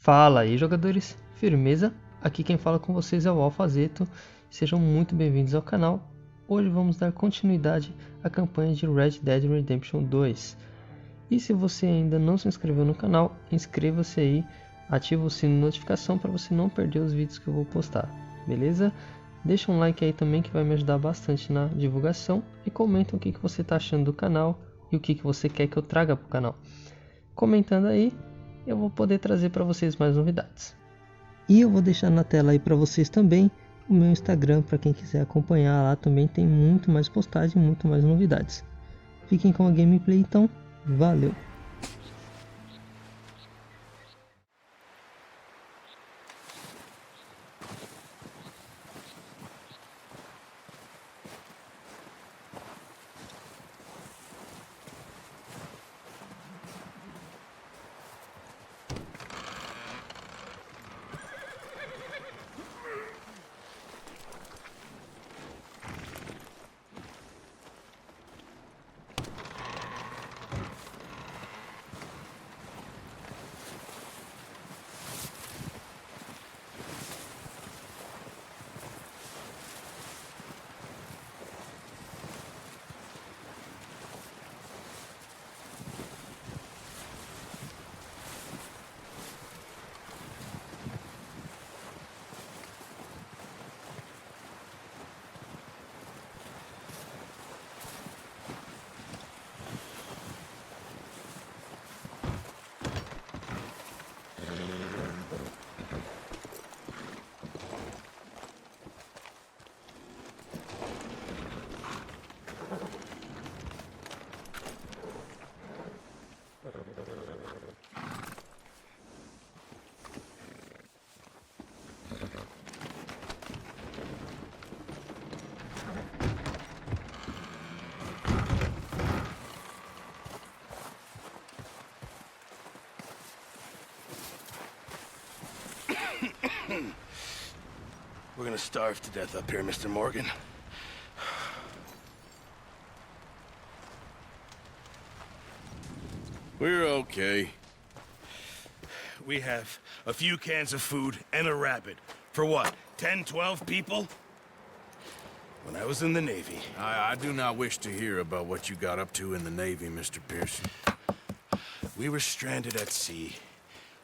Fala aí, jogadores, firmeza? Aqui quem fala com vocês é o Alfa Z. Sejam muito bem-vindos ao canal. Hoje vamos dar continuidade à campanha de Red Dead Redemption 2. E se você ainda não se inscreveu no canal, inscreva-se aí, ativa o sino de notificação para você não perder os vídeos que eu vou postar, beleza? Deixa um like aí também que vai me ajudar bastante na divulgação e comenta o que você está achando do canal e o que você quer que eu traga para o canal. Comentando aí, eu vou poder trazer para vocês mais novidades. E eu vou deixar na tela aí para vocês também o meu Instagram, para quem quiser acompanhar lá também tem muito mais postagem, muito mais novidades. Fiquem com a gameplay então, valeu! We're gonna starve to death up here, Mr. Morgan. We're okay. We have a few cans of food and a rabbit. For what, 10, 12 people? When I was in the Navy... I do not wish to hear about what you got up to in the Navy, Mr. Pearson. We were stranded at sea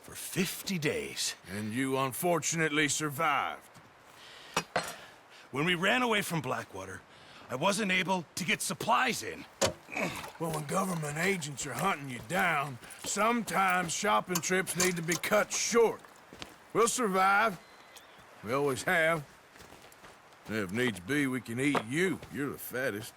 for 50 days. And you unfortunately survived. When we ran away from Blackwater, I wasn't able to get supplies in. Well, when government agents are hunting you down, sometimes shopping trips need to be cut short. We'll survive. We always have. If needs be, we can eat you. You're the fattest.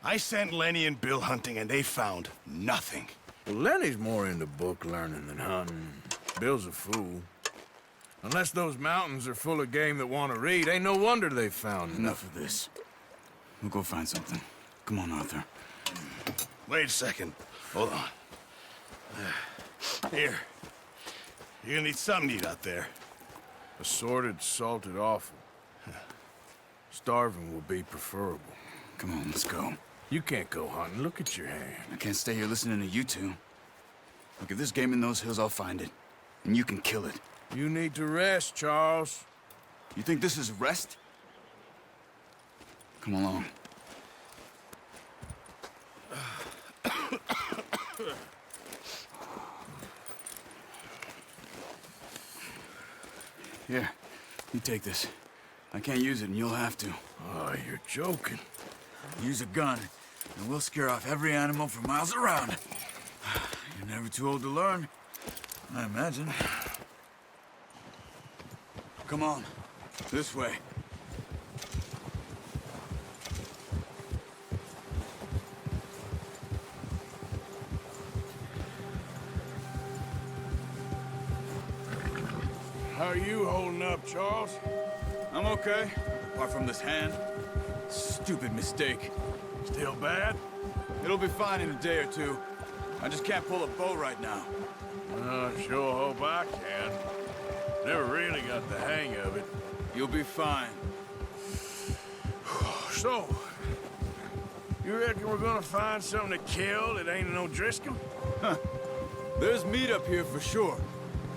I sent Lenny and Bill hunting, and they found nothing. Well, Lenny's more into book learning than hunting. Bill's a fool. Unless those mountains are full of game that want to read, ain't no wonder they found Enough of this. We'll go find something. Come on, Arthur. Wait a second. Hold on. Here. You're gonna need something to eat out there. Assorted, salted offal. Starving will be preferable. Come on, let's go. You can't go hunting. Look at your hand. I can't stay here listening to you two. Look, if there's game in those hills, I'll find it. And you can kill it. You need to rest, Charles. You think this is rest? Come along. Here, you take this. I can't use it, and you'll have to. Oh, you're joking. Use a gun, and we'll scare off every animal for miles around. You're never too old to learn, I imagine. Come on, this way. How are you holding up, Charles? I'm okay, apart from this hand. Stupid mistake. Still bad? It'll be fine in a day or two. I just can't pull a bow right now. I sure hope I can. Never really got the hang of it. You'll be fine. So, you reckon we're gonna find something to kill that ain't no Driscoll? There's meat up here for sure.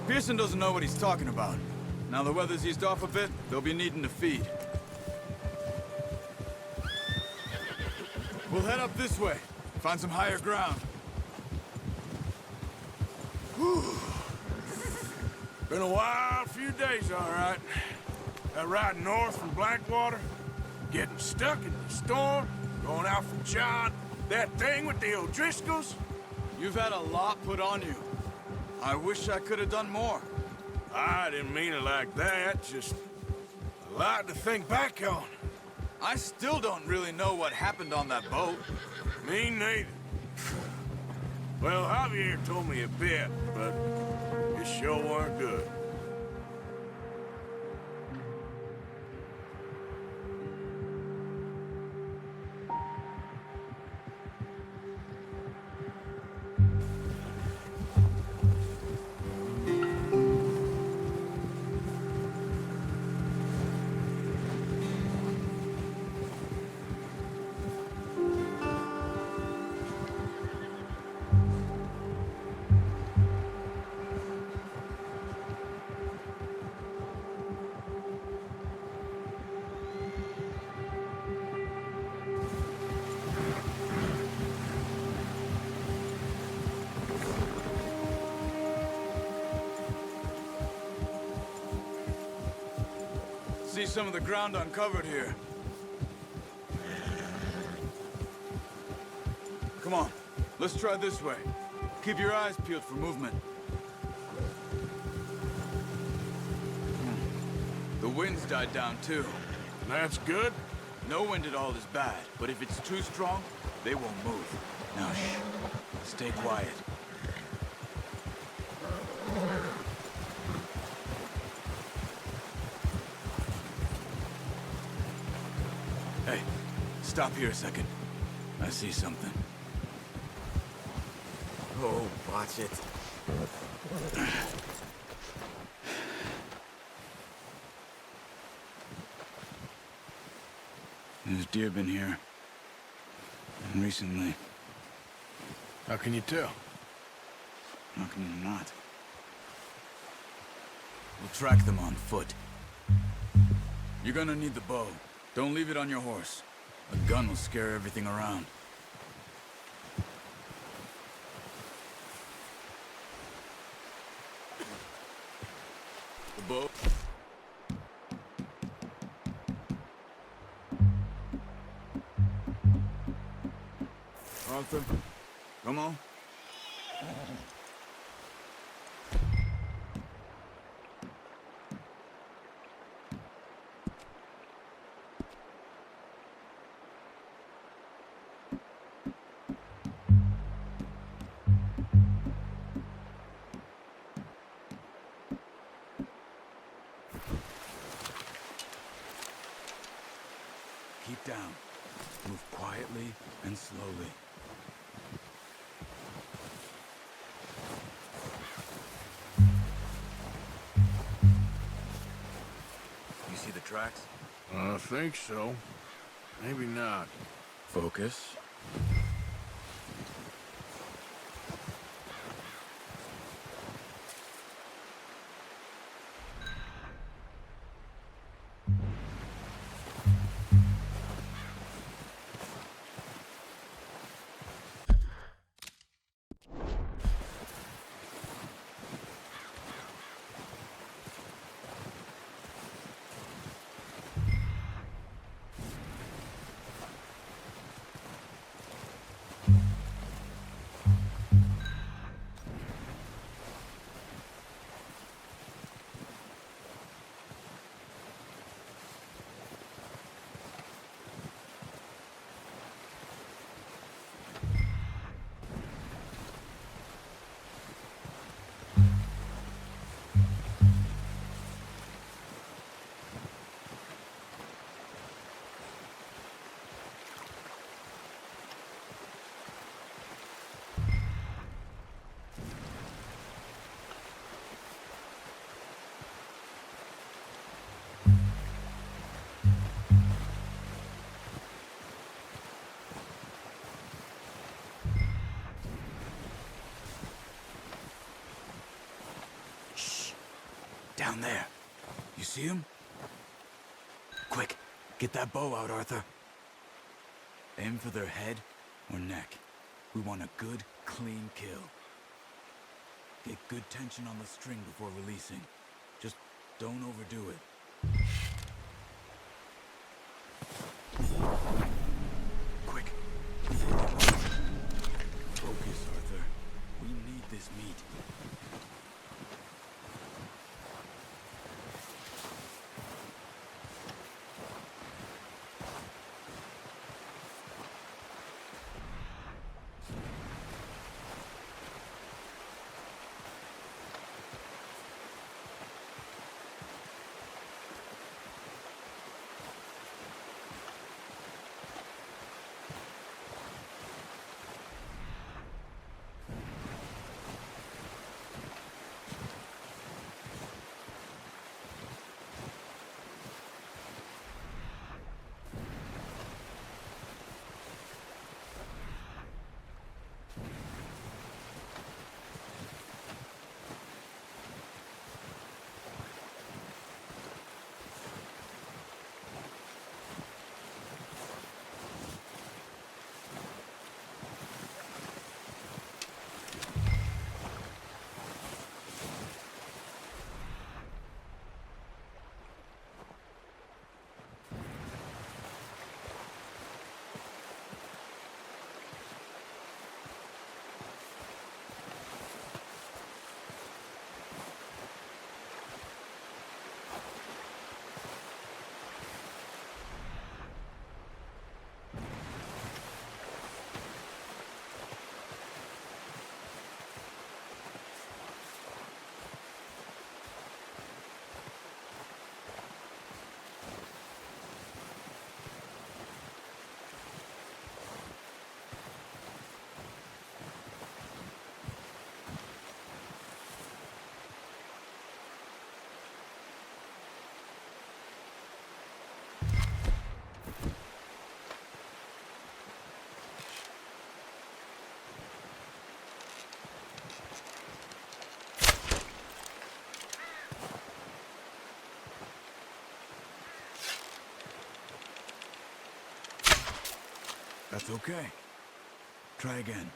Pearson doesn't know what he's talking about. Now the weather's eased off a bit, they'll be needing to feed. We'll head up this way. Find some higher ground. Whew. Been a wild few days, all right. That ride north from Blackwater, getting stuck in the storm, going out for John, that thing with the O'Driscolls. You've had a lot put on you. I wish I could have done more. I didn't mean it like that, just a lot to think back on. I still don't really know what happened on that boat. Me neither. Well, Javier told me a bit, but it sure weren't good. See some of the ground uncovered here. Come on, let's try this way. Keep your eyes peeled for movement. The wind's died down too. That's good. No wind at all is bad, but if it's too strong, they won't move. Now shh, stay quiet. Hey, stop here a second. I see something. Oh, watch it. There's deer been here. And recently. How can you tell? How can you not? We'll track them on foot. You're gonna need the bow. Don't leave it on your horse. A gun will scare everything around. The bow. Arthur, come on. Keep down. Move quietly and slowly. You see the tracks? I think so. Maybe not. Focus. Down there. You see him? Quick, get that bow out, Arthur. Aim for their head or neck. We want a good, clean kill. Get good tension on the string before releasing. Just don't overdo it. Quick. Focus, Arthur. We need this meat. That's okay. Try again.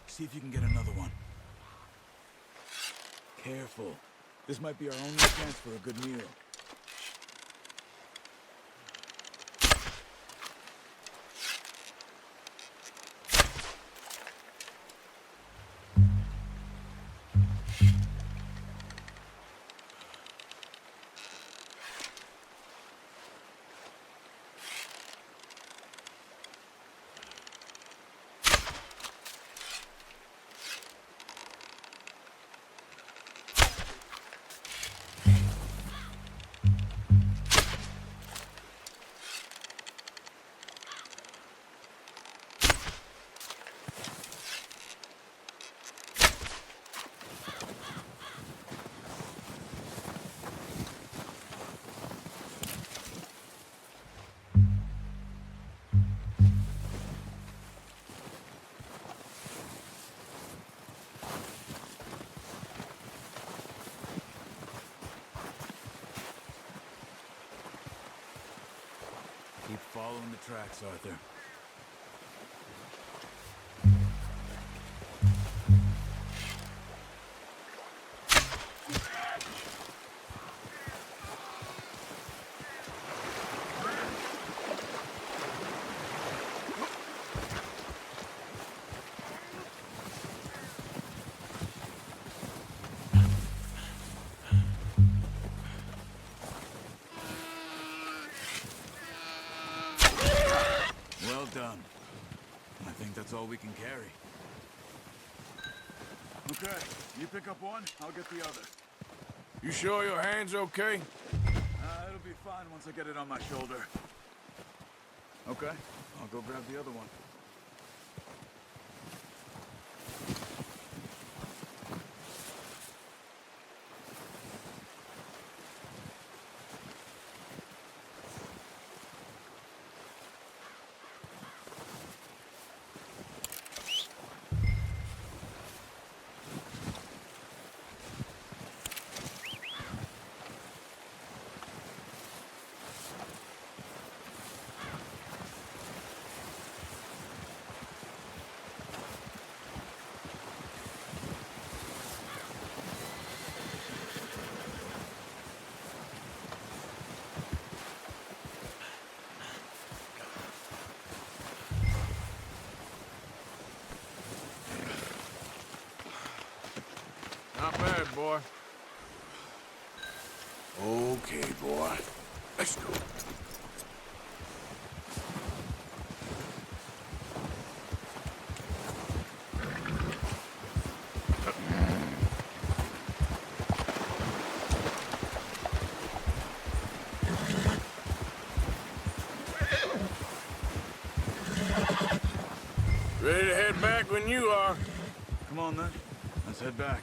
See if you can get another one. Careful. This might be our only chance for a good meal. Keep following the tracks, Arthur. that's all we can carry. Okay, you pick up one, I'll get the other. You sure your hand's okay? It'll be fine once I get it on my shoulder. Okay, I'll go grab the other one. Not bad, boy. Okay, boy. Let's go. Ready to head back when you are. Come on then, let's head back.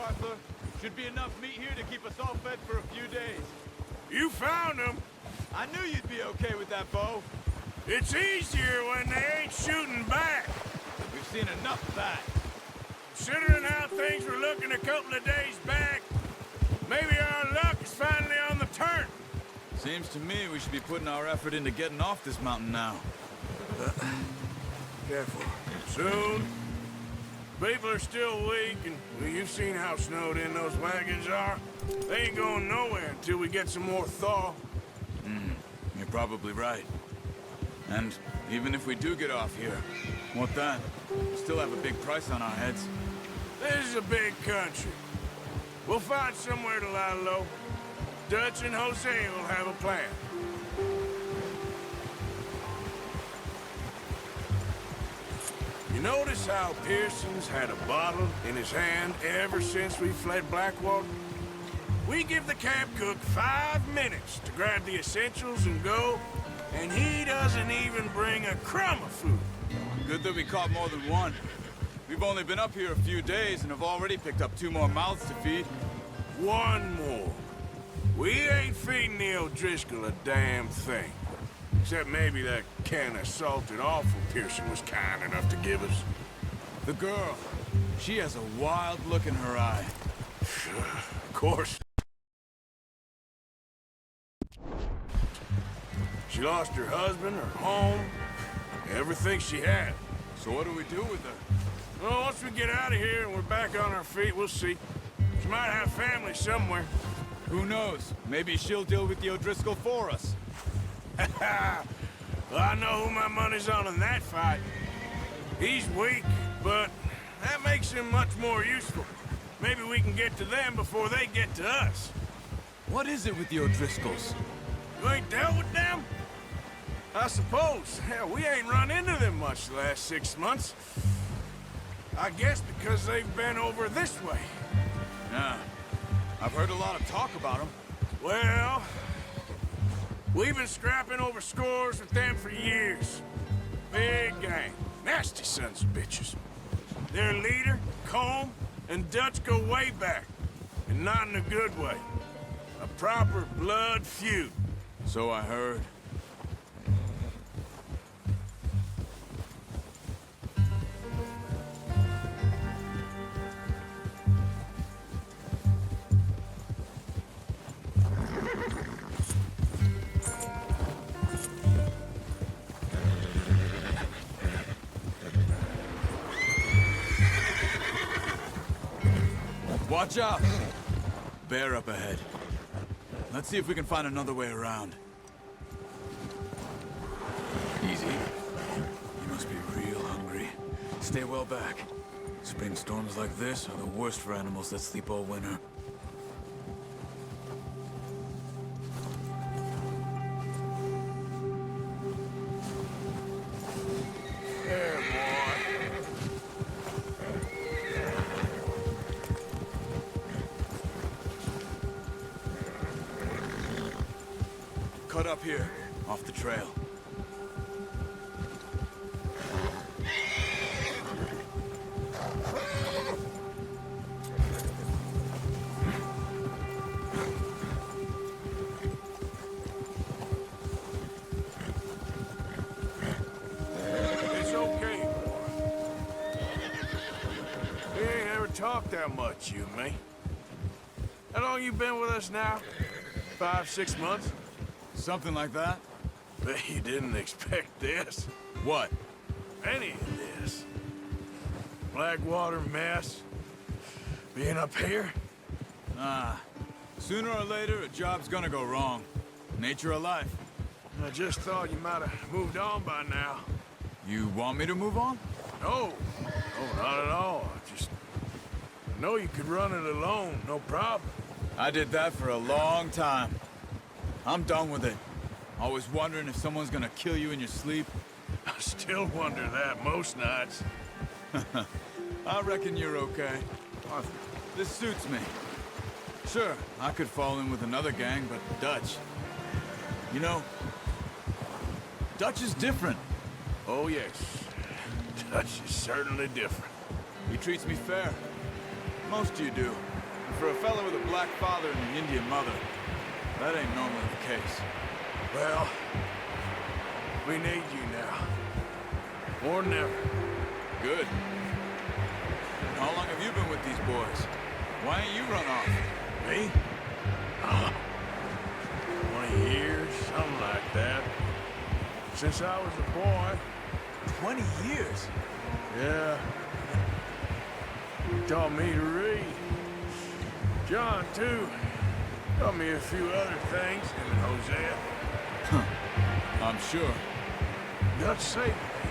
Arthur. Should be enough meat here to keep us all fed for a few days. You found them. I knew you'd be okay with that bow. It's easier when they ain't shooting back. We've seen enough of that. Considering how things were looking a couple of days back, maybe our luck is finally on the turn. Seems to me we should be putting our effort into getting off this mountain now. Careful. Soon. People are still weak, and well, you've seen how snowed in those wagons are. They ain't going nowhere until we get some more thaw. You're probably right. And even if we do get off here, what then? We still have a big price on our heads. This is a big country. We'll find somewhere to lie low. Dutch and Jose will have a plan. You notice how Pearson's had a bottle in his hand ever since we fled Blackwater? We give the camp cook 5 minutes to grab the essentials and go, and he doesn't even bring a crumb of food. Good that we caught more than one. We've only been up here a few days and have already picked up 2 more mouths to feed. One more. We ain't feeding the O'Driscoll a damn thing. Except maybe that can of salted offal Pearson was kind enough to give us. The girl, she has a wild look in her eye. Of course. She lost her husband, her home, everything she had. So what do we do with her? Well, once we get out of here and we're back on our feet, we'll see. She might have family somewhere. Who knows? Maybe she'll deal with the O'Driscoll for us. Well, I know who my money's on in that fight. He's weak, but that makes him much more useful. Maybe we can get to them before they get to us. What is it with the O'Driscolls? You ain't dealt with them? I suppose. Hell, we ain't run into them much the last 6 months. I guess because they've been over this way. Yeah. I've heard a lot of talk about them. Well, we've been scrapping over scores with them for years. Big gang. Nasty sons of bitches. Their leader, Combe, and Dutch go way back. And not in a good way. A proper blood feud. So I heard. Watch out! Bear up ahead. Let's see if we can find another way around. Easy. You must be real hungry. Stay well back. Spring storms like this are the worst for animals that sleep all winter. There, boy. Cut up here, off the trail. It's okay, boy. We ain't ever talked that much, you and me. How long you been with us now? 5, 6 months? Something like that? Bet you didn't expect this. What? Any of this. Blackwater mess. Being up here? Sooner or later, a job's gonna go wrong. Nature of life. I just thought you might have moved on by now. You want me to move on? No. No, not at all. I know you could run it alone, no problem. I did that for a long time. I'm done with it. Always wondering if someone's gonna kill you in your sleep. I still wonder that most nights. I reckon you're okay. This suits me. Sure, I could fall in with another gang, but Dutch. You know, Dutch is different. Oh, yes. Dutch is certainly different. He treats me fair. Most of you do. And for a fellow with a black father and an Indian mother, that ain't normally the case. Well, we need you now. More than ever. Good. How long have you been with these boys? Why ain't you run off? Me? 20 years, something like that. Since I was a boy. 20 years? Yeah. Taught me to read. John, too. Taught me a few other things, and Hosea. I'm sure. Dutch saved me.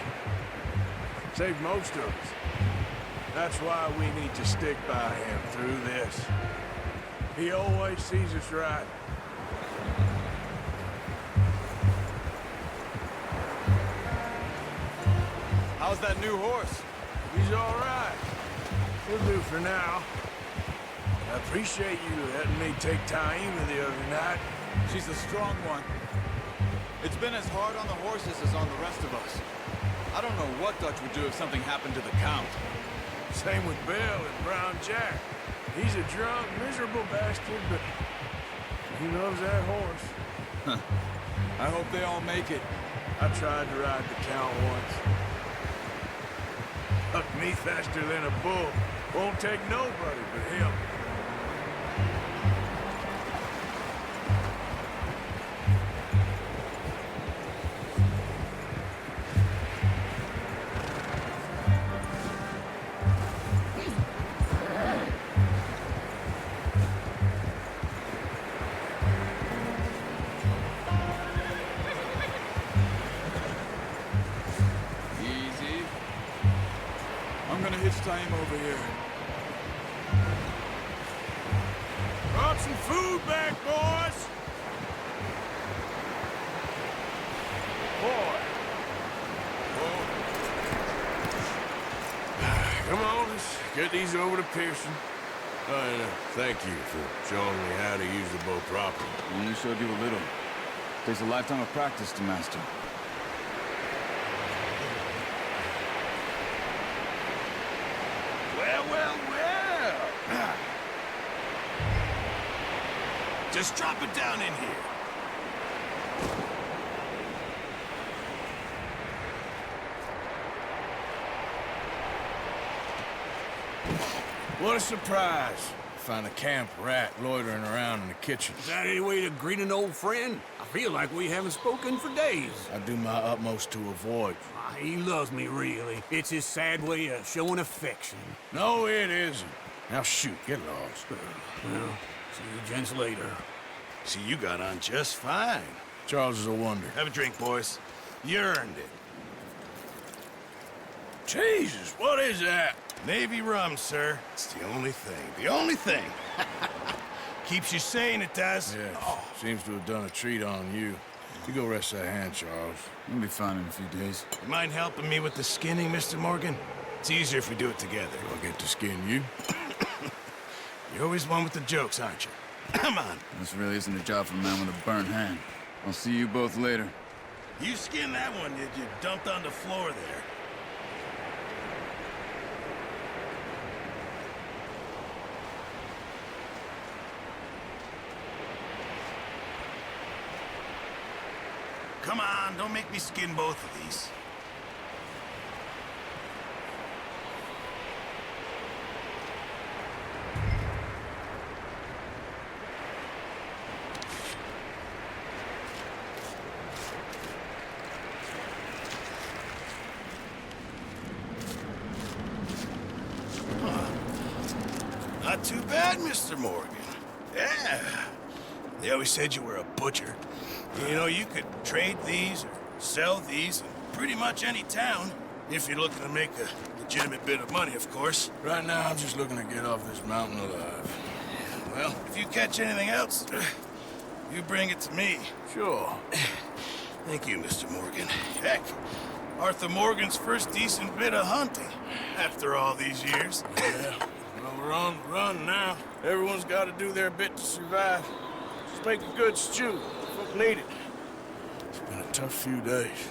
Saved most of us. That's why we need to stick by him through this. He always sees us right. How's that new horse? He's all right. He'll do for now. I appreciate you letting me take Taima the other night. She's a strong one. It's been as hard on the horses as on the rest of us. I don't know what Dutch would do if something happened to the Count. Same with Bill and Brown Jack. He's a drunk, miserable bastard, but he loves that horse. I hope they all make it. I tried to ride the Count once. Hucked me faster than a bull. Won't take nobody but him. Easy. I'm gonna hitch Taima over here. Brought some food back, boys! Boy. Come on, let's get these over to Pearson. And thank you for showing me how to use the bow properly. Only showed you a little. Takes a lifetime of practice to master. Well, well, well. Just drop it down in here. What a surprise. Find a camp rat loitering around in the kitchen. Is that any way to greet an old friend? I feel like we haven't spoken for days. I do my utmost to avoid you. He loves me, really. It's his sad way of showing affection. No, it isn't. Now shoot, get lost. Well, see you gents later. See, you got on just fine. Charles is a wonder. Have a drink, boys. You earned it. Jesus, what is that? Navy rum, sir. It's the only thing. The only thing. Keeps you sane, it does. Yeah, seems to have done a treat on you. You go rest that hand, Charles. We'll be fine in a few days. You mind helping me with the skinning, Mr. Morgan? It's easier if we do it together. Do I get to skin you? You're always one with the jokes, aren't you? Come on. This really isn't a job for a man with a burnt hand. I'll see you both later. You skinned that one, did you? Dumped on the floor there. Come on, don't make me skin both of these. Not too bad, Mr. Morgan. Yeah. They always said you were a butcher. You know, you could trade these or sell these in pretty much any town, if you're looking to make a legitimate bit of money, of course. Right now, I'm just looking to get off this mountain alive. Well, if you catch anything else, you bring it to me. Sure. Thank you, Mr. Morgan. Heck, Arthur Morgan's first decent bit of hunting, after all these years. Yeah. Well, we're on the run now. Everyone's got to do their bit to survive. Just make a good stew. Folk need it. It's been a tough few days.